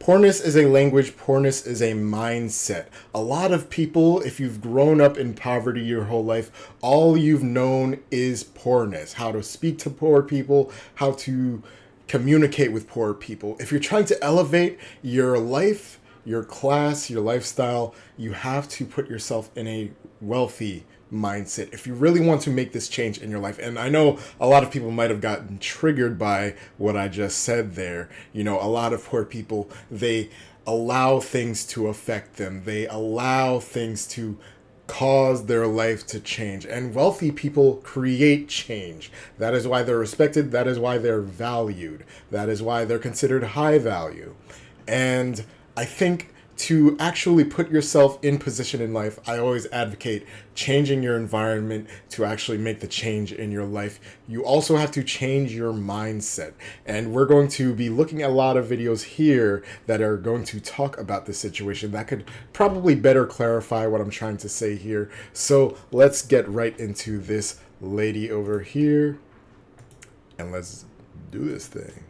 Poorness is a language, poorness is a mindset. A lot of people, if you've grown up in poverty your whole life, all you've known is poorness. How to speak to poor people, how to communicate with poor people. If you're trying to elevate your life, your class, your lifestyle, you have to put yourself in a wealthy mindset if you really want to make this change in your life. And I know a lot of people might have gotten triggered by what I just said there. You know, a lot of poor people, they allow things to affect them. They allow things to cause their life to change. And wealthy people create change. That is why they're respected. That is why they're valued. That is why they're considered high value. And I think to actually put yourself in position in life, I always advocate changing your environment to actually make the change in your life. You also have to change your mindset. And we're going to be looking at a lot of videos here that are going to talk about this situation that could probably better clarify what I'm trying to say here. So let's get right into this lady over here and let's do this thing.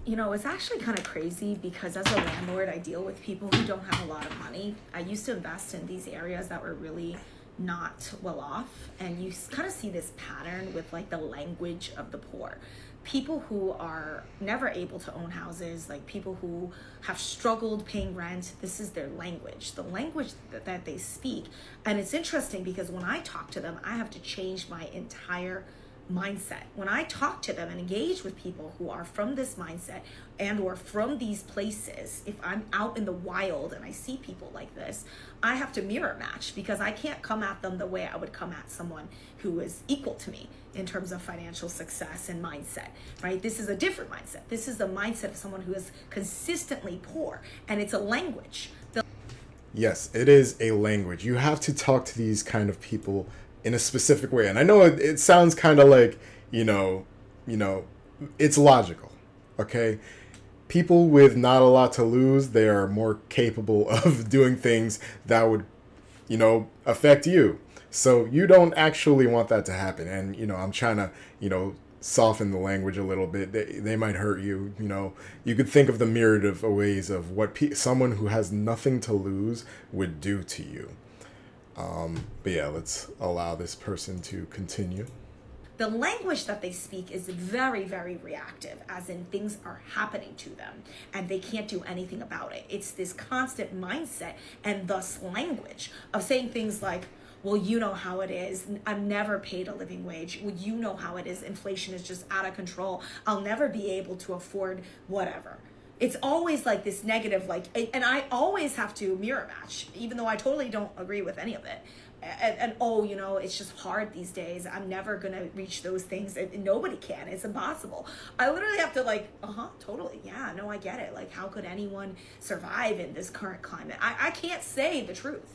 You know, it's actually kind of crazy because as a landlord, I deal with people who don't have a lot of money. I used to invest in these areas that were really not well off. And you kind of see this pattern with like the language of the poor. People who are never able to own houses, like people who have struggled paying rent, this is their language, the language that they speak. And it's interesting because when I talk to them, I have to change my entire mindset. When I talk to them and engage with people who are from this mindset and or from these places, if I'm out in the wild and I see people like this, I have to mirror match because I can't come at them the way I would come at someone who is equal to me in terms of financial success and mindset, right? This is a different mindset. This is the mindset of someone who is consistently poor, and it's a language. Yes, it is a language. You have to talk to these kind of people in a specific way. And I know it sounds kind of like, you know, it's logical, okay? People with not a lot to lose, they are more capable of doing things that would, affect you. So you don't actually want that to happen. And, I'm trying to, soften the language a little bit. They might hurt you. You could think of the myriad of ways of what someone who has nothing to lose would do to you. But yeah, let's allow this person to continue. The language that they speak is very, very reactive, as in things are happening to them and they can't do anything about it. It's this constant mindset and thus language of saying things like, well, you know how it is. I've never paid a living wage. Well, you know how it is. Inflation is just out of control. I'll never be able to afford whatever. It's always like this negative, and I always have to mirror match, even though I totally don't agree with any of it. And it's just hard these days. I'm never going to reach those things. And nobody can. It's impossible. I literally have to totally. Yeah, no, I get it. Like, how could anyone survive in this current climate? I can't say the truth.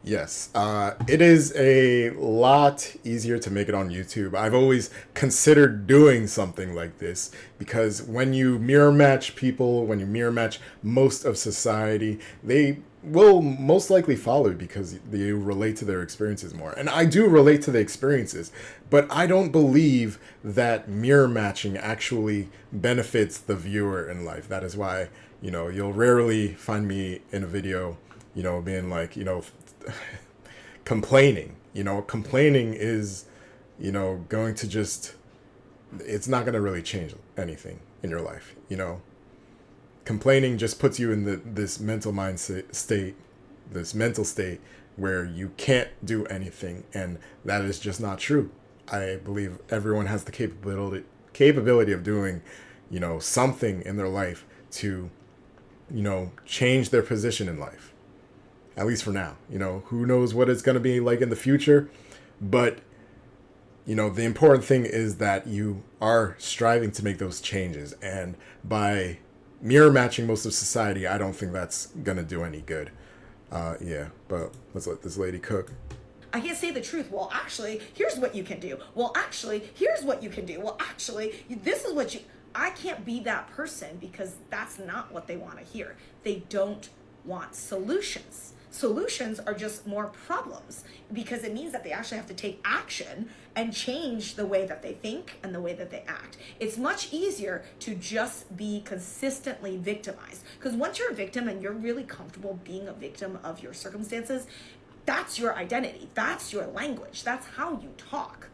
Yes, it is a lot easier to make it on YouTube. I've always considered doing something like this because when you mirror match people, when you mirror match most of society, they will most likely follow because they relate to their experiences more. And I do relate to the experiences, but I don't believe that mirror matching actually benefits the viewer in life. That is why, you'll rarely find me in a video, being like, complaining. Complaining is, going to just, it's not going to really change anything in your life. Complaining just puts you in this mental state where you can't do anything, and that is just not true. I believe everyone has the capability of doing, something in their life to, change their position in life. At least for now. Who knows what it's going to be like in the future, but the important thing is that you are striving to make those changes, and by mirror matching most of society, I don't think that's gonna do any good. But let's let this lady cook. I can't say the truth. Well, actually, here's what you can do. Well, actually, here's what you can do. Well, actually, this is what you... I can't be that person because that's not what they want to hear. They don't want solutions. Solutions are just more problems because it means that they actually have to take action and change the way that they think and the way that they act. It's much easier to just be consistently victimized, because once you're a victim and you're really comfortable being a victim of your circumstances, that's your identity, that's your language, that's how you talk.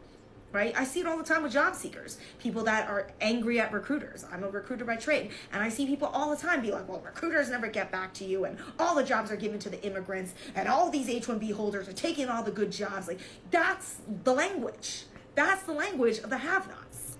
Right? I see it all the time with job seekers, people that are angry at recruiters. I'm a recruiter by trade, and I see people all the time be like, well, recruiters never get back to you, and all the jobs are given to the immigrants, and all these H-1B holders are taking all the good jobs. Like, that's the language. That's the language of the have-nots.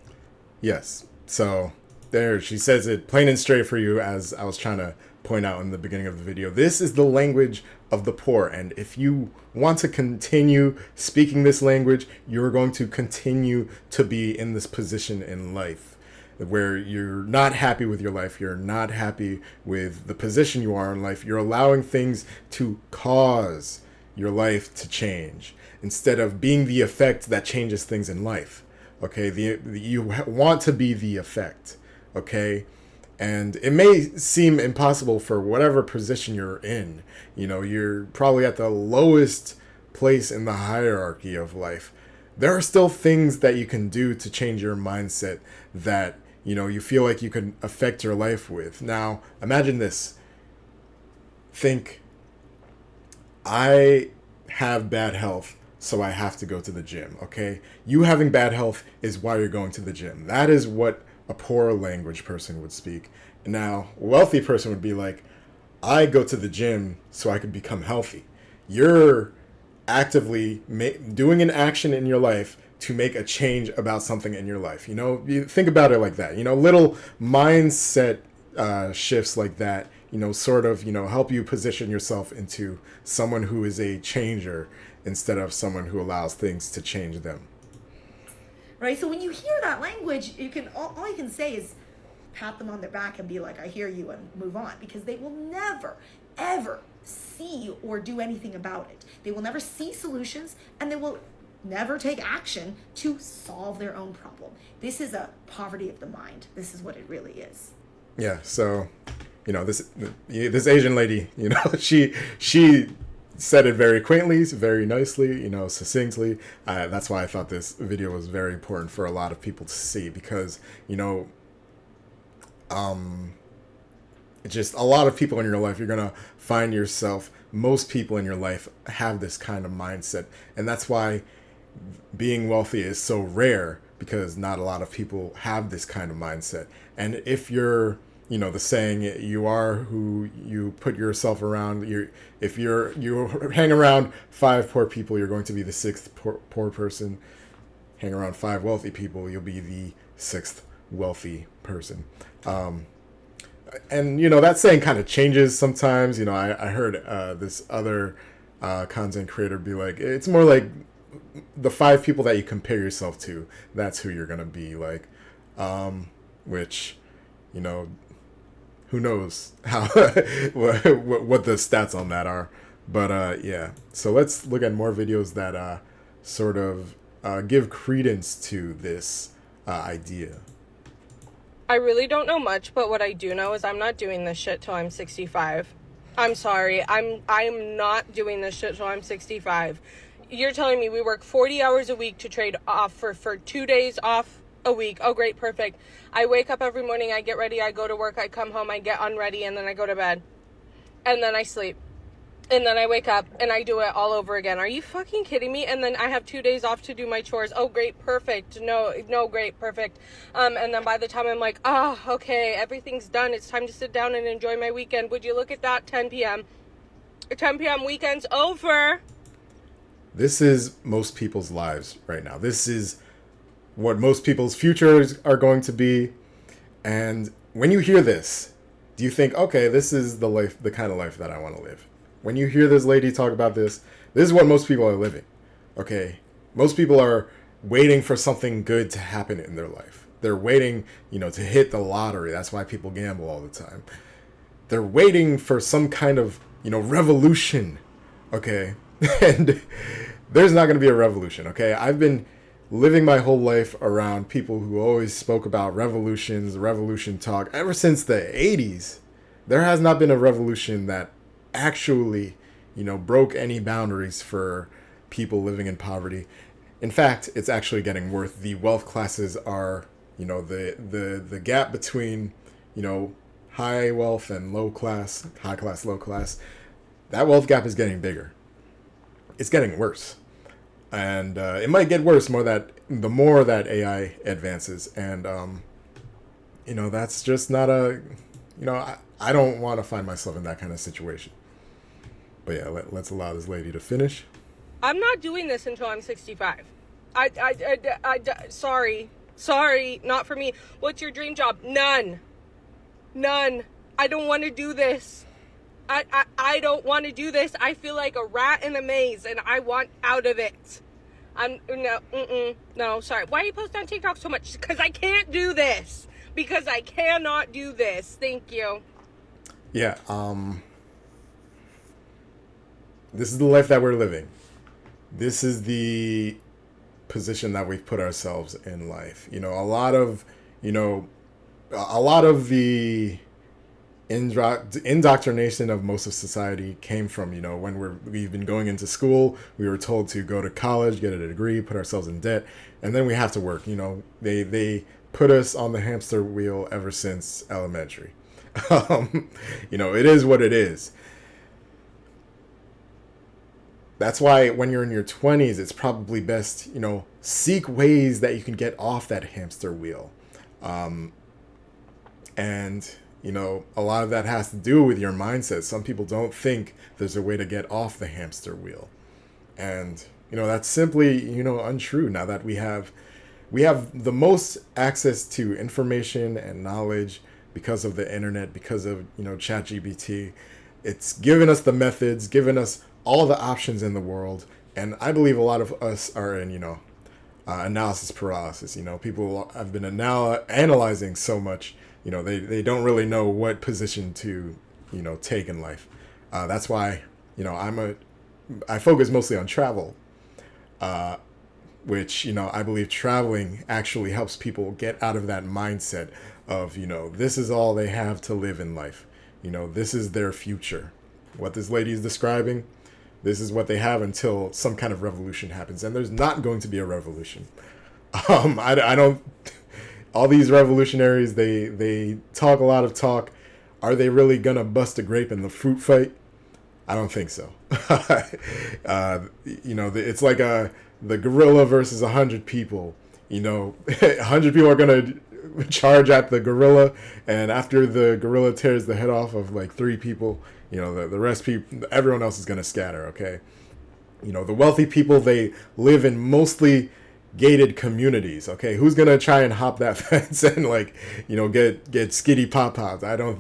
Yes. So there, she says it plain and straight for you, as I was trying to point out in the beginning of the video. This is the language of the poor, and if you want to continue speaking this language, you're going to continue to be in this position in life where you're not happy with your life, you're not happy with the position you are in life. You're allowing things to cause your life to change instead of being the effect that changes things in life. Okay, you want to be the effect. Okay, and it may seem impossible for whatever position you're in. You know, you're probably at the lowest place in the hierarchy of life. There are still things that you can do to change your mindset that, you know, you feel like you can affect your life with. Now, imagine this. Think, I have bad health, so I have to go to the gym, okay? You having bad health is why you're going to the gym. That is what a poor language person would speak. Now, a wealthy person would be like, I go to the gym so I can become healthy. You're actively doing an action in your life to make a change about something in your life. You know, you think about it like that. You know, little mindset shifts like that, you know, sort of, you know, help you position yourself into someone who is a changer instead of someone who allows things to change them. Right? So when you hear that language, you can all you can say is pat them on their back and be like, I hear you, and move on, because they will never, ever see or do anything about it. They will never see solutions, and they will never take action to solve their own problem. This is a poverty of the mind. This is what it really is. Yeah. So, you know, this Asian lady, you know, she said it very quaintly, very nicely, you know, succinctly. That's why I thought this video was very important for a lot of people to see, because, you know, just a lot of people in your life, you're going to find yourself, most people in your life have this kind of mindset. And that's why being wealthy is so rare, because not a lot of people have this kind of mindset. And if you're, you know, the saying, you are who you put yourself around. If you hang around 5 poor people, you're going to be the 6th poor person. Hang around 5 wealthy people, you'll be the 6th wealthy person. And, you know, that saying kind of changes sometimes. You know, I heard this other content creator be like, it's more like the 5 people that you compare yourself to, that's who you're going to be like. Which, you know, who knows how what the stats on that are. But yeah, so let's look at more videos that sort of give credence to this idea. I really don't know much, but what I do know is I'm not doing this shit till I'm 65. I'm sorry. I'm not doing this shit till I'm 65. You're telling me we work 40 hours a week to trade off for 2 days off a week. Oh, great. Perfect. I wake up every morning. I get ready. I go to work. I come home. I get unready, and then I go to bed. And then I sleep. And then I wake up and I do it all over again. Are you fucking kidding me? And then I have 2 days off to do my chores. Oh, great, perfect. No, great, perfect. And then by the time I'm like, okay, everything's done. It's time to sit down and enjoy my weekend. Would you look at that? 10 p.m. 10 p.m. weekend's over. This is most people's lives right now. This is what most people's futures are going to be. And when you hear this, do you think, okay, this is the life, the kind of life that I want to live? When you hear this lady talk about this is what most people are living. Okay, most people are waiting for something good to happen in their life. They're waiting, you know, to hit the lottery. That's why people gamble all the time. They're waiting for some kind of, you know, revolution. Okay, and there's not going to be a revolution. Okay, I've been living my whole life around people who always spoke about revolutions, revolution talk. Ever since the 80s, there has not been a revolution that actually, broke any boundaries for people living in poverty. In fact, it's actually getting worse. The wealth classes are, the gap between, high wealth and low class, high class, low class, that wealth gap is getting bigger. It's getting worse. And it might get worse the more that AI advances. And, that's just not I don't want to find myself in that kind of situation. But yeah, let's allow this lady to finish. I'm not doing this until I'm 65. Sorry, not for me. What's your dream job? None. I don't want to do this. I don't want to do this. I feel like a rat in a maze, and I want out of it. No, sorry. Why are you posting on TikTok so much? Because I can't do this. Because I cannot do this. Thank you. Yeah, this is the life that we're living. This is the position that we've put ourselves in life. A lot of the indoctrination of most of society came from, when we've been going into school, we were told to go to college, get a degree, put ourselves in debt, and then we have to work. They put us on the hamster wheel ever since elementary. It is what it is. That's why when you're in your 20s, it's probably best, seek ways that you can get off that hamster wheel. And, a lot of that has to do with your mindset. Some people don't think there's a way to get off the hamster wheel. And, that's simply, untrue now that we have the most access to information and knowledge because of the internet, because of, ChatGPT. It's given us the methods, given us all the options in the world. And I believe a lot of us are in, analysis paralysis. People have been analyzing so much, they don't really know what position to, take in life. That's why, I focus mostly on travel, which, I believe traveling actually helps people get out of that mindset of, this is all they have to live in life. This is their future. What this lady is describing, this is what they have until some kind of revolution happens. And there's not going to be a revolution. I don't, all these revolutionaries, they talk a lot of talk. Are they really going to bust a grape in the fruit fight? I don't think so. It's like the gorilla versus 100 people. 100 people are going to charge at the gorilla, and after the gorilla tears the head off of like 3 people, the rest people, everyone else is going to scatter. Okay. The wealthy people, they live in mostly gated communities. Okay. Who's going to try and hop that fence and get skitty pop-pops? I don't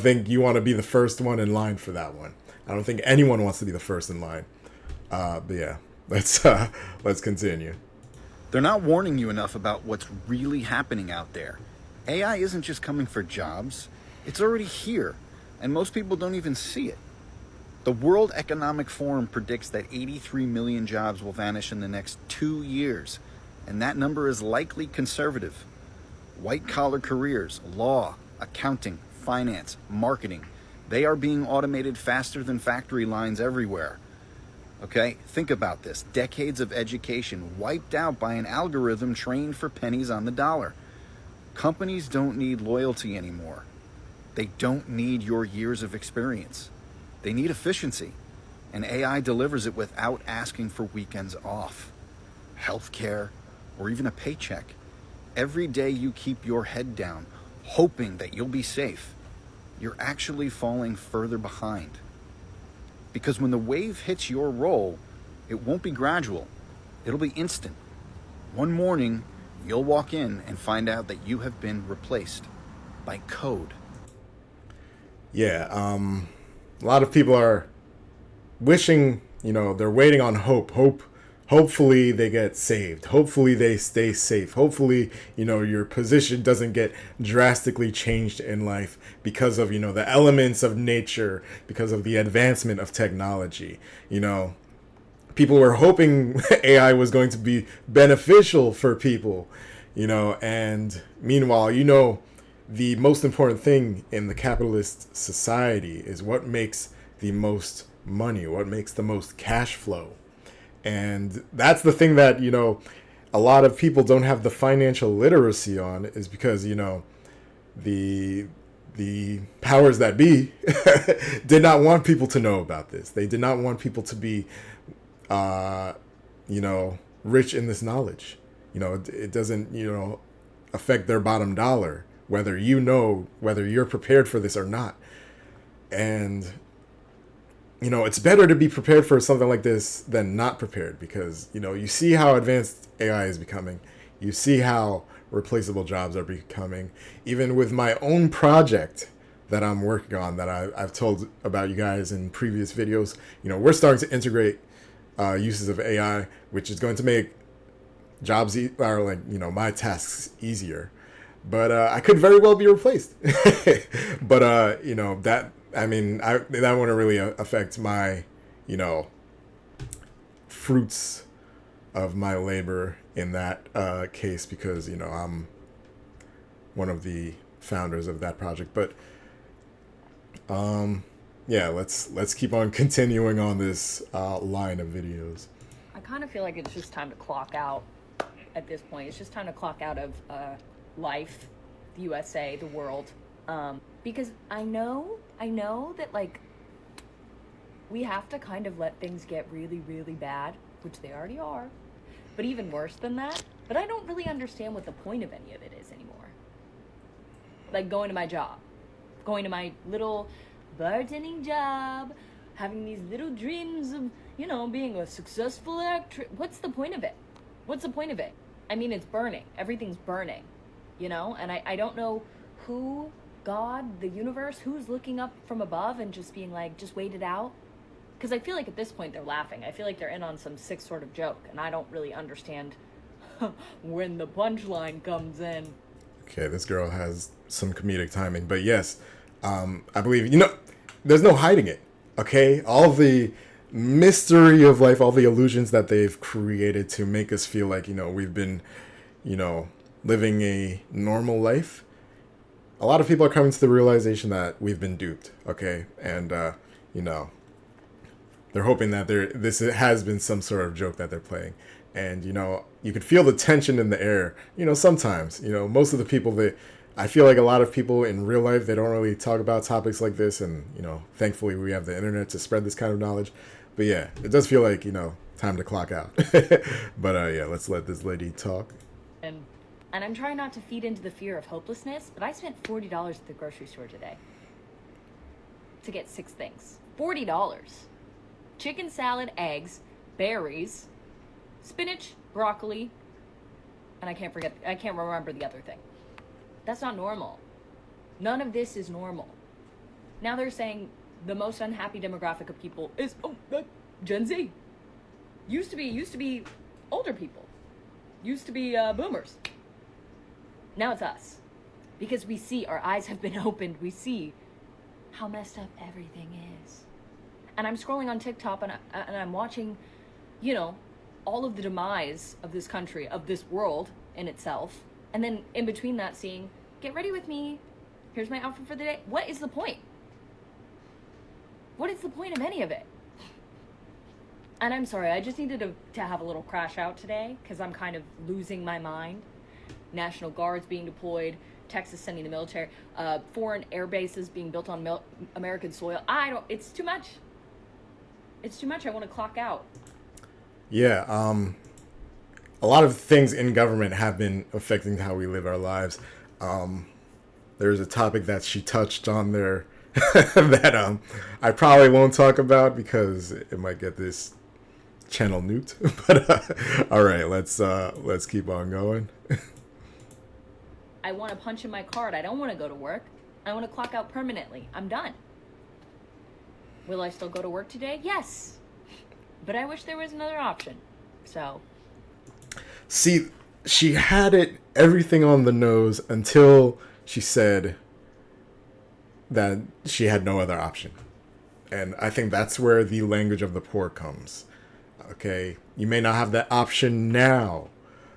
think you want to be the first one in line for that one. I don't think anyone wants to be the first in line. But yeah, let's continue. They're not warning you enough about what's really happening out there. AI isn't just coming for jobs. It's already here, and most people don't even see it. The World Economic Forum predicts that 83 million jobs will vanish in the next 2 years, and that number is likely conservative. White-collar careers, law, accounting, finance, marketing, they are being automated faster than factory lines everywhere. Okay, think about this. Decades of education wiped out by an algorithm trained for pennies on the dollar. Companies don't need loyalty anymore. They don't need your years of experience. They need efficiency, and AI delivers it without asking for weekends off, healthcare, or even a paycheck. Every day you keep your head down, hoping that you'll be safe, you're actually falling further behind. Because when the wave hits your role, it won't be gradual. It'll be instant. One morning, you'll walk in and find out that you have been replaced by code. Yeah, a lot of people are wishing, they're waiting on hope. Hopefully they get saved. Hopefully they stay safe. Hopefully, your position doesn't get drastically changed in life because of, the elements of nature, because of the advancement of technology. People were hoping AI was going to be beneficial for people, and meanwhile, the most important thing in the capitalist society is what makes the most money, what makes the most cash flow. And that's the thing that, a lot of people don't have the financial literacy on, is because, the powers that be did not want people to know about this. They did not want people to be, rich in this knowledge. It doesn't, affect their bottom dollar, whether whether you're prepared for this or not. And, it's better to be prepared for something like this than not prepared, because, you see how advanced AI is becoming. You see how replaceable jobs are becoming. Even with my own project that I'm working on, that I've told about you guys in previous videos, we're starting to integrate uses of AI, which is going to make jobs my tasks easier. But I could very well be replaced. But that wouldn't really affect my fruits of my labor in that case, because I'm one of the founders of that project. But let's keep on continuing on this line of videos. I kind of feel like it's just time to clock out at this point. It's just time to clock out of life, the USA, the world, because I know that, like, we have to kind of let things get really, really bad, which they already are, but even worse than that. But I don't really understand what the point of any of it is anymore. Like going to my job, going to my little bartending job, having these little dreams of, being a successful actress. What's the point of it? What's the point of it? I mean, it's burning. Everything's burning, and I don't know who, God, the universe, who's looking up from above and just being like, just wait it out. Because I feel like at this point they're laughing. I feel like they're in on some sick sort of joke, and I don't really understand when the punchline comes in. Okay, this girl has some comedic timing, but yes, I believe, there's no hiding it, okay? All the mystery of life, all the illusions that they've created to make us feel like, we've been, living a normal life. A lot of people are coming to the realization that we've been duped, okay? And, they're hoping that this has been some sort of joke that they're playing. And, you could feel the tension in the air, sometimes, most of the people I feel like a lot of people in real life, they don't really talk about topics like this. And, thankfully we have the internet to spread this kind of knowledge. But yeah, it does feel like, time to clock out. But let's let this lady talk. And I'm trying not to feed into the fear of hopelessness, but I spent $40 at the grocery store today to get 6 things. $40. Chicken salad, eggs, berries, spinach, broccoli, and I can't remember the other thing. That's not normal. None of this is normal. Now they're saying the most unhappy demographic of people is Gen Z. Used to be older people. Used to be boomers. Now it's us. Because we see, our eyes have been opened. We see how messed up everything is. And I'm scrolling on TikTok and I'm watching, all of the demise of this country, of this world in itself. And then in between that, seeing, get ready with me. Here's my outfit for the day. What is the point? What is the point of any of it? And I'm sorry, I just needed to have a little crash out today because I'm kind of losing my mind. National Guards being deployed, Texas sending the military, foreign air bases being built on American soil. It's too much. It's too much. I want to clock out. Yeah, a lot of things in government have been affecting how we live our lives. There's a topic that she touched on there that I probably won't talk about because it might get this channel nuked. But all right, let's keep on going. I want to punch in my card. I don't want to go to work. I want to clock out permanently. I'm done. Will I still go to work today? Yes. But I wish there was another option. So. See, she had everything on the nose until she said that she had no other option. And I think that's where the language of the poor comes. Okay, you may not have that option now,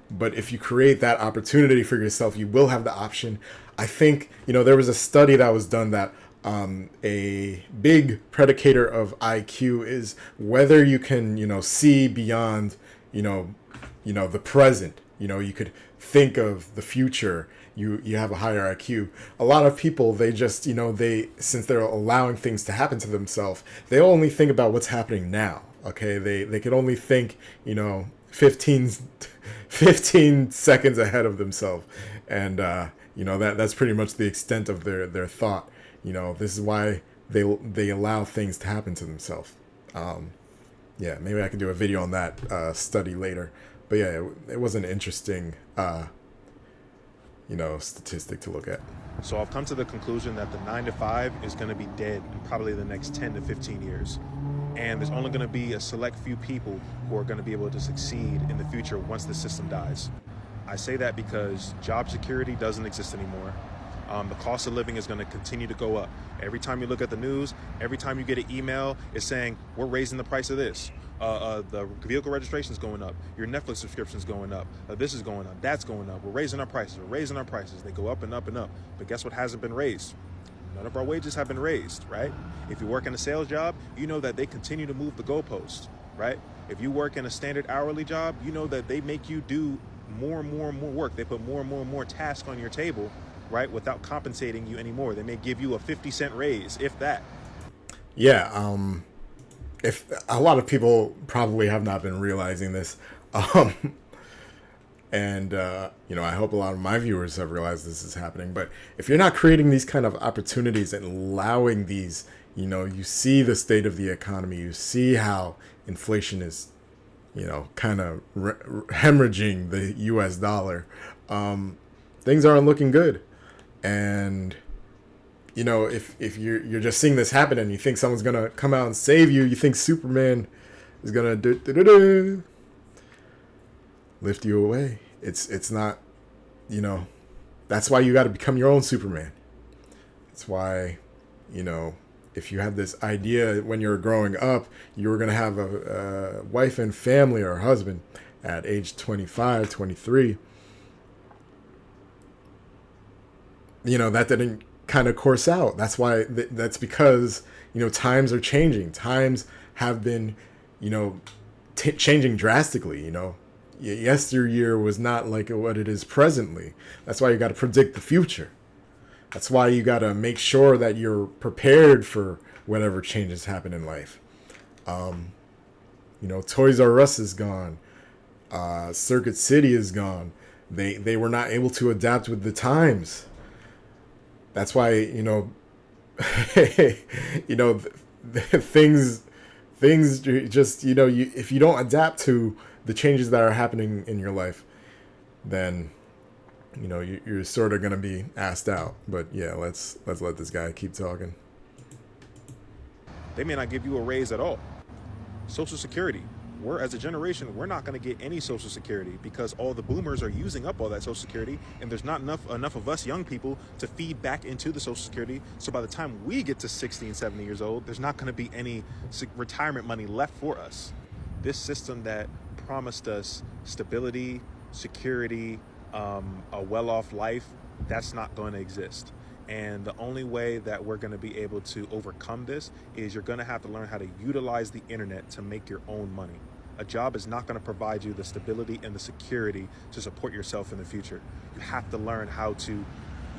but if you create that opportunity for yourself, you will have the option. I think, there was a study that was done that a big predicator of IQ is whether you can, see beyond, the present. You could think of the future. You have a higher IQ. A lot of people, they just, since they're allowing things to happen to themselves, they only think about what's happening now. Okay, they can only think, 15 seconds ahead of themselves, and that's pretty much the extent of their thought. This is why they allow things to happen to themselves. Maybe I can do a video on that study later. But yeah, it was an interesting statistic to look at. So I've come to the conclusion that the 9 to 5 is going to be dead in probably the next 10 to 15 years. And there's only going to be a select few people who are going to be able to succeed in the future once the system dies. I say that because job security doesn't exist anymore. The cost of living is going to continue to go up. Every time you look at the news, every time you get an email, it's saying, we're raising the price of this. The vehicle registration is going up. Your Netflix subscription is going up. This is going up. That's going up. We're raising our prices. We're raising our prices. They go up and up and up. But guess what hasn't been raised? None of our wages have been raised, right? If you work in a sales job, you know that they continue to move the goalpost, right? If you work in a standard hourly job, you know that they make you do more and more and more work. They put more and more and more tasks on your table, right? Without compensating you anymore. They may give you a 50-cent raise, if that. Yeah, if a lot of people probably have not been realizing this, and I hope a lot of my viewers have realized this is happening. But if you're not creating these kind of opportunities and allowing these, you see the state of the economy, you see how inflation is, kind of hemorrhaging the U.S. dollar. Things aren't looking good, and if you're just seeing this happen and you think someone's gonna come out and save you, you think Superman is gonna lift you away. It's not, that's why you got to become your own Superman. That's why, if you had this idea when you were growing up, you were gonna have a wife and family or a husband at age 25, 23. That didn't kind of course out. That's why that's because times are changing. Times have been changing drastically. Yesteryear was not like what it is presently. That's why you got to predict the future. That's why you got to make sure that you're prepared for whatever changes happen in life. Toys R Us is gone. Circuit City is gone. They were not able to adapt with the times. That's why, things just, if you don't adapt to the changes that are happening in your life, then, you're sort of going to be asked out. But yeah, let's let this guy keep talking. They may not give you a raise at all. Social Security. We're, as a generation, we're not going to get any Social Security because all the boomers are using up all that Social Security, and there's not enough of us young people to feed back into the Social Security. So by the time we get to 60 and 70 years old, there's not going to be any retirement money left for us. This system that promised us stability, security, a well-off life, that's not going to exist. And the only way that we're going to be able to overcome this is you're going to have to learn how to utilize the internet to make your own money. A job is not going to provide you the stability and the security to support yourself in the future. You have to learn how to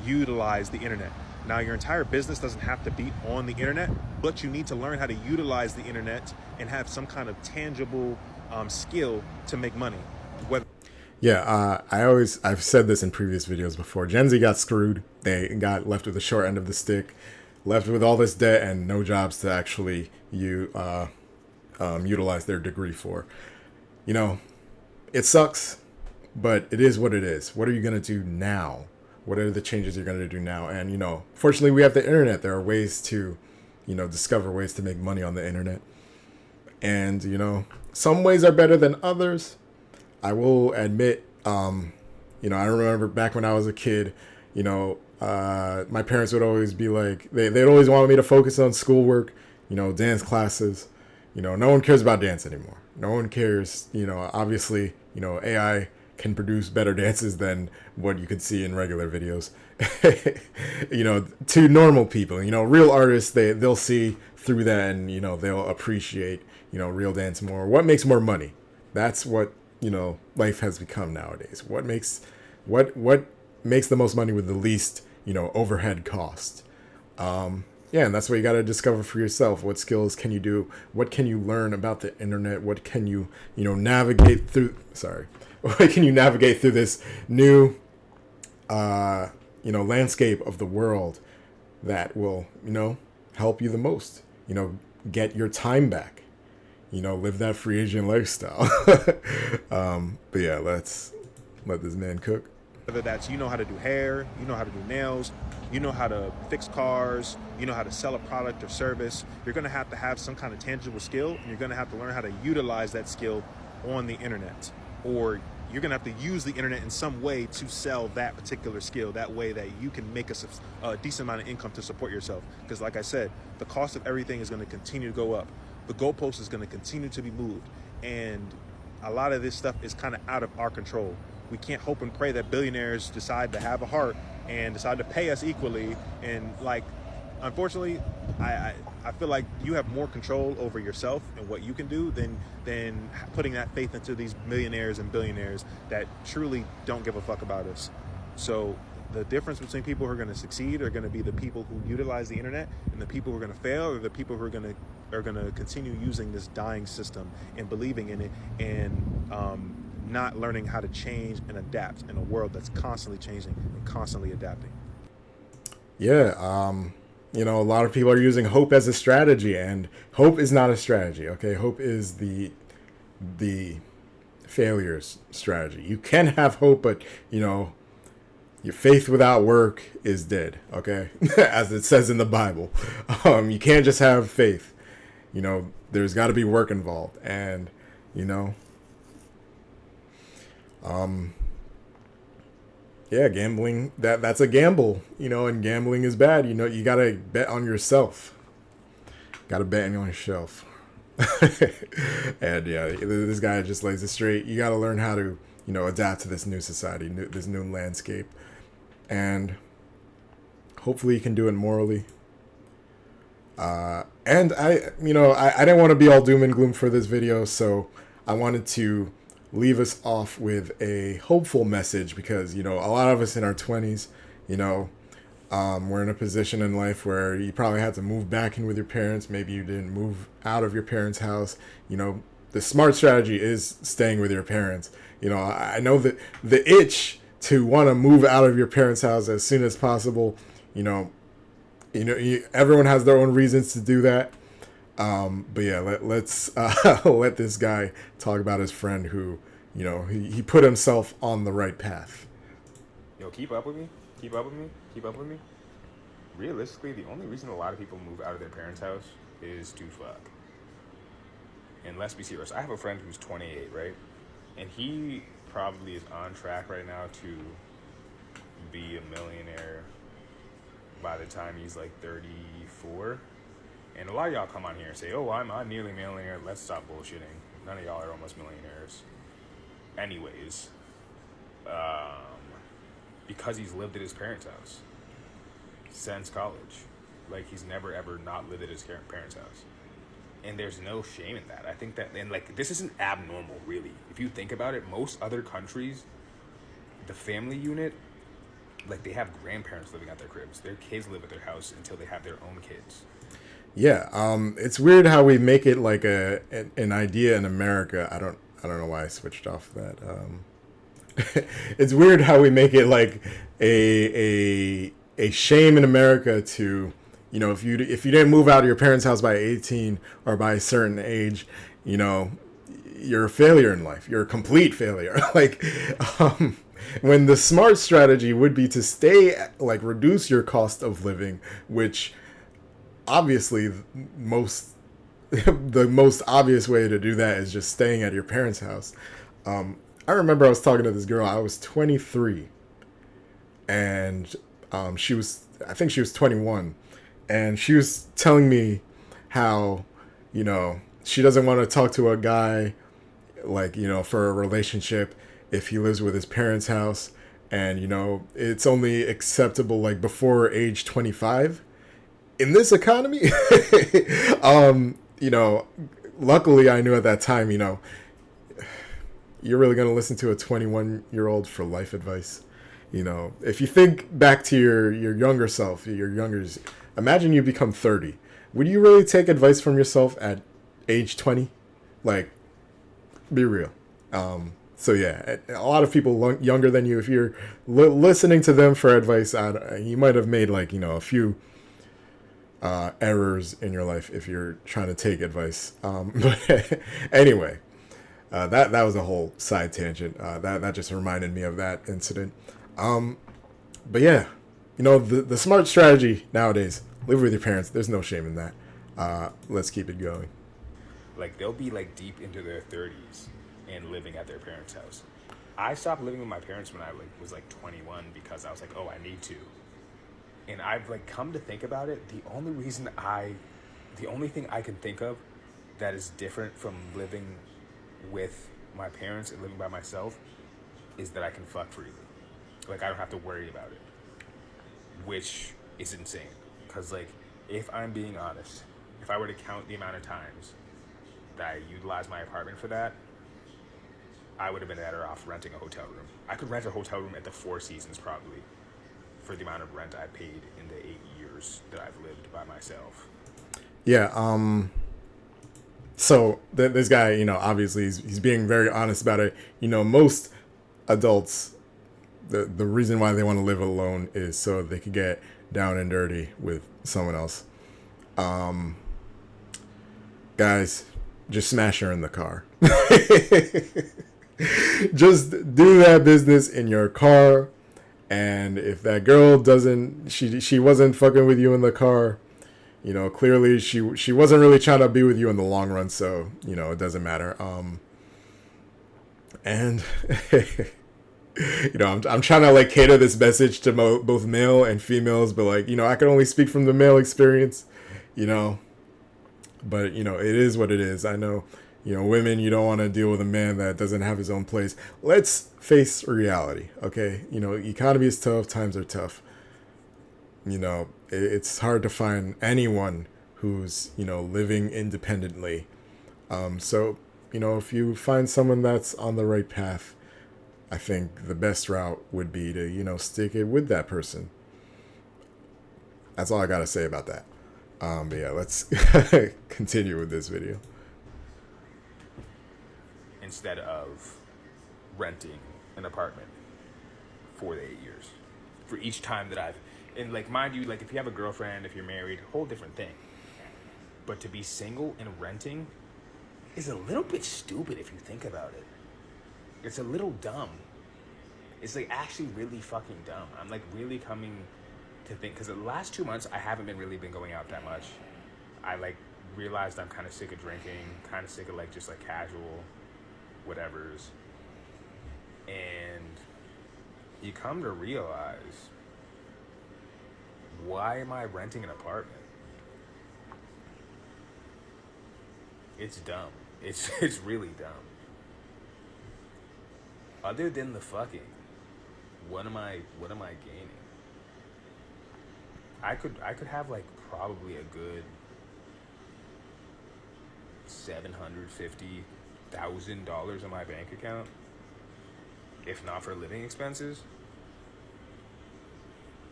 utilize the internet. Now, your entire business doesn't have to be on the internet, but you need to learn how to utilize the internet and have some kind of tangible skill to make money. Yeah, I've said this in previous videos before. Gen Z got screwed. They got left with the short end of the stick, left with all this debt and no jobs to actually utilize their degree for. It sucks, but it is what it is. What are you going to do now? What are the changes you're going to do now? And, fortunately, we have the internet. There are ways to, discover ways to make money on the internet. And, some ways are better than others. I will admit, I remember back when I was a kid, my parents would always be like, they'd always want me to focus on schoolwork, dance classes. No one cares about dance anymore. No one cares. Obviously, AI can produce better dances than what you could see in regular videos. To normal people, real artists, they'll see through that, and they'll appreciate real dance more. What makes more money? That's what life has become nowadays. What makes the most money with the least overhead cost? Yeah, and that's what you got to discover for yourself. What skills can you do? What can you learn about the internet? What can you navigate through? What can you navigate through this new landscape of the world that will help you the most? Get your time back. Live that free agent lifestyle. But yeah, let's let this man cook. Whether that's how to do hair, how to do nails, how to fix cars, how to sell a product or service, you're going to have some kind of tangible skill, and you're going to have to learn how to utilize that skill on the internet. Or you're going to have to use the internet in some way to sell that particular skill. That way that you can make a decent amount of income to support yourself. Because like I said, the cost of everything is going to continue to go up. The goalpost is going to continue to be moved. And a lot of this stuff is kind of out of our control. We can't hope and pray that billionaires decide to have a heart and decide to pay us equally. And unfortunately, I feel like you have more control over yourself and what you can do than putting that faith into these millionaires and billionaires that truly don't give a fuck about us. So the difference between people who are going to succeed are going to be the people who utilize the internet, and the people who are going to fail are the people who are going to continue using this dying system and believing in it, and not learning how to change and adapt in a world that's constantly changing and constantly adapting. Yeah, a lot of people are using hope as a strategy, and hope is not a strategy. Okay, hope is the failure's strategy. You can have hope, but your faith without work is dead. Okay, as it says in the Bible. You can't just have faith. There's got to be work involved, and yeah, gambling, that's a gamble, and gambling is bad. You got to bet on yourself. Got to bet on yourself. And yeah, this guy just lays it straight. You got to learn how to, adapt to this new society, this new landscape. And hopefully you can do it morally. And I didn't want to be all doom and gloom for this video, so I wanted to leave us off with a hopeful message, because a lot of us in our 20s, we're in a position in life where you probably had to move back in with your parents. Maybe you didn't move out of your parents' house. The smart strategy is staying with your parents. I know that the itch to want to move out of your parents' house as soon as possible, everyone has their own reasons to do that. But yeah, let's let this guy talk about his friend who, he put himself on the right path. Yo, keep up with me. Keep up with me. Keep up with me. Realistically, the only reason a lot of people move out of their parents' house is to fuck. And let's be serious. I have a friend who's 28, right? And he probably is on track right now to be a millionaire by the time he's like 34. And a lot of y'all come on here and say, oh, I'm nearly millionaire. Let's stop bullshitting. None of y'all are almost millionaires. Anyways, because he's lived at his parents' house since college. Like, he's never, ever not lived at his parents' house. And there's no shame in that. I think that, and like, this isn't abnormal, really. If you think about it, most other countries, the family unit, like, they have grandparents living at their cribs. Their kids live at their house until they have their own kids. Yeah, it's weird how we make it like an idea in America. I don't know why I switched off that. It's weird how we make it like a shame in America to, if you didn't move out of your parents' house by 18 or by a certain age, you're a failure in life. You're a complete failure. Like, when the smart strategy would be to reduce your cost of living, which obviously the most obvious way to do that is just staying at your parents' house. I remember I was talking to this girl. I was 23, and I think she was 21, and she was telling me how, she doesn't want to talk to a guy for a relationship if he lives with his parents' house, and, you know, it's only acceptable like before age 25 in this economy. You know, luckily I knew at that time, you know, you're really going to listen to a 21-year-old for life advice. You know, if you think back to your younger self, imagine you become 30. Would you really take advice from yourself at age 20? Like, be real. So yeah, a lot of people younger than you, if you're listening to them for advice, you might have made like, you know, a few errors in your life if you're trying to take advice. But anyway, that was a whole side tangent. That just reminded me of that incident. But yeah, you know, the smart strategy nowadays, live with your parents. There's no shame in that. Let's keep it going. Like, they'll be like deep into their 30s and living at their parents' house. I stopped living with my parents when I was like 21 because I was like, oh, I need to. And I've like come to think about it, the only thing I can think of that is different from living with my parents and living by myself is that I can fuck freely. Like, I don't have to worry about it, which is insane. Because, like, if I'm being honest, if I were to count the amount of times that I utilized my apartment for that, I would have been better off renting a hotel room. I could rent a hotel room at the Four Seasons probably for the amount of rent I paid in the 8 years that I've lived by myself. Yeah, so this guy, you know, obviously he's being very honest about it. You know, most adults, the reason why they want to live alone is so they could get down and dirty with someone else. Guys, just smash her in the car. Just do that business in your car. And if that girl she wasn't fucking with you in the car, you know, clearly she wasn't really trying to be with you in the long run. So, you know, it doesn't matter. And you know, I'm trying to like cater this message to both male and females, but like, you know, I can only speak from the male experience, you know, but you know, it is what it is. I know, you know, women, you don't want to deal with a man that doesn't have his own place. Let's face reality. Okay. You know, economy is tough. Times are tough. You know, it's hard to find anyone who's, you know, living independently. So, you know, if you find someone that's on the right path, I think the best route would be to, you know, stick it with that person. That's all I got to say about that. But yeah, let's continue with this video. Instead of renting an apartment for the 8 years. For each time that and like, mind you, like if you have a girlfriend, if you're married, whole different thing. But to be single and renting is a little bit stupid if you think about it. It's a little dumb. It's like actually really fucking dumb. I'm like really coming to think, because the last 2 months I haven't really been going out that much. I like realized I'm kind of sick of drinking, kind of sick of like just like casual whatevers. And you come to realize, why am I renting an apartment? It's dumb. It's really dumb. Other than the fucking, what am I gaining? I could have like probably a good $750,000 in my bank account, if not for living expenses.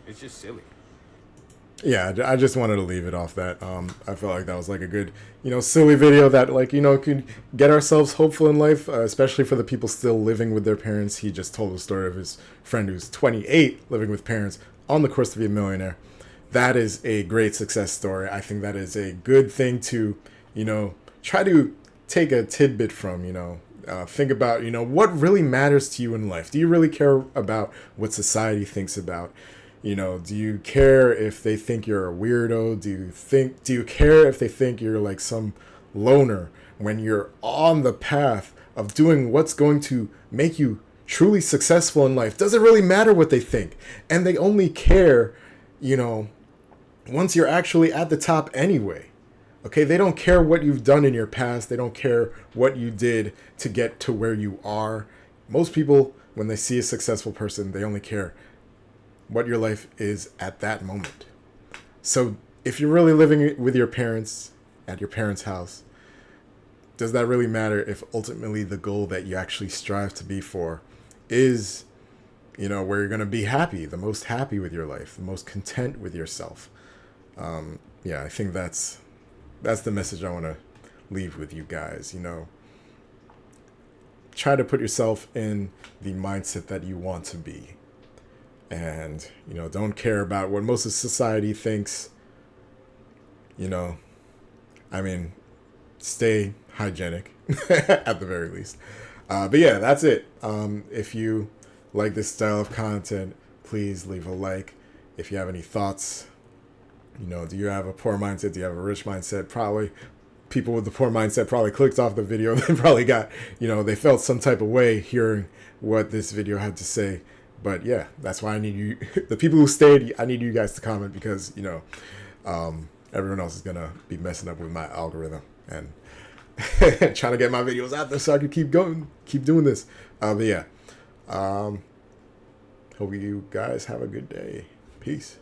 It's just silly. Yeah, I just wanted to leave it off that. I felt like that was like a good, you know, silly video that like, you know, could get ourselves hopeful in life, especially for the people still living with their parents. He just told the story of his friend who's 28 living with parents on the course to be a millionaire. That is a great success story. I think that is a good thing to, you know, try to take a tidbit from, you know, think about, you know, what really matters to you in life. Do you really care about what society thinks about? You know, do you care if they think you're a weirdo? Do you care if they think you're like some loner when you're on the path of doing what's going to make you truly successful in life? Does it really matter what they think? And they only care, you know, once you're actually at the top anyway. Okay, they don't care what you've done in your past. They don't care what you did to get to where you are. most people, when they see a successful person, they only care what your life is at that moment. So if you're really living with your parents at your parents' house, does that really matter if ultimately the goal that you actually strive to be for is, where you're going to be happy, the most happy with your life, the most content with yourself? Yeah, I think that's the message I want to leave with you guys. Try to put yourself in the mindset that you want to be. And, don't care about what most of society thinks. Stay hygienic at the very least. But yeah, that's it. If you like this style of content, please leave a like. If you have any thoughts, do you have a poor mindset? Do you have a rich mindset? Probably people with the poor mindset probably clicked off the video. They probably got, they felt some type of way hearing what this video had to say. But yeah, that's why I need you, the people who stayed, I need you guys to comment because, everyone else is going to be messing up with my algorithm and trying to get my videos out there so I can keep doing this. But yeah, hope you guys have a good day. Peace.